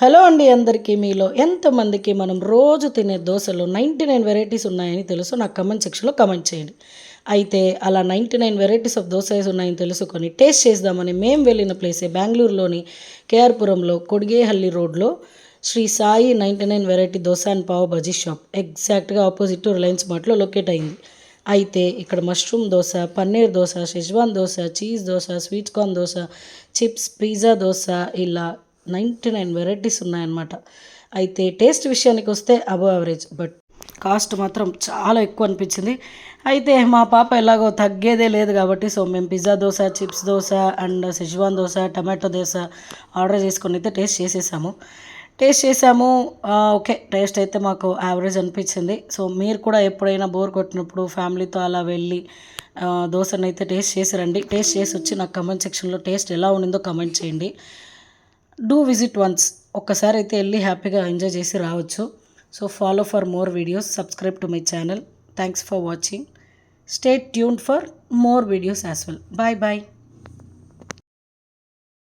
Hello అండి అందరికీ. మీలో ఎంతమందికి మనం రోజు తినే దోశలు 99 వెరైటీస్ ఉన్నాయని తెలుసు? నాకు కమెంట్ సెక్షన్లో కమెంట్ చేయండి. అయితే అలా 99 వెరైటీస్ ఆఫ్ దోసెస్ ఉన్నాయని తెలుసుకొని టేస్ట్ చేద్దామని మేము వెళ్ళిన ప్లేసే బెంగళూరులోని కేఆర్పురంలో కొడిగేహల్లి రోడ్లో Shri Sai 99 variety dosa and pav bhaji shop ఎగ్జాక్ట్గా ఆపోజిట్ రిలయన్స్ మార్ట్లో లొకేట్ అయింది. అయితే ఇక్కడ mushroom dosa, paneer dosa, schezwan dosa, cheese dosa, sweet corn dosa, chips, pizza dosa ఇలా 99 వెరైటీస్ ఉన్నాయన్నమాట. అయితే టేస్ట్ విషయానికి వస్తే అబవ్ యావరేజ్, బట్ కాస్ట్ మాత్రం చాలా ఎక్కువ అనిపించింది. అయితే మా పాప ఎలాగో తగ్గేదే లేదు కాబట్టి మేము pizza dosa, chips dosa and schezwan dosa, tomato dosa order చేసుకొని అయితే టేస్ట్ చేసాము. ఓకే, టేస్ట్ అయితే మాకు యావరేజ్ అనిపించింది. మీరు కూడా ఎప్పుడైనా బోర్ కొట్టినప్పుడు ఫ్యామిలీతో అలా వెళ్ళి దోశను అయితే టేస్ట్ చేసి రండి. టేస్ట్ చేసి వచ్చి నాకు కమెంట్ సెక్షన్లో టేస్ట్ ఎలా ఉండిందో కమెంట్ చేయండి. Do visit once. ఒక్కసారి అయితే వెళ్ళి హ్యాపీగా ఎంజాయ్ చేసి రావచ్చు. Follow for more videos, subscribe to my channel. Thanks for watching. Stay tuned for more videos as well. Bye bye.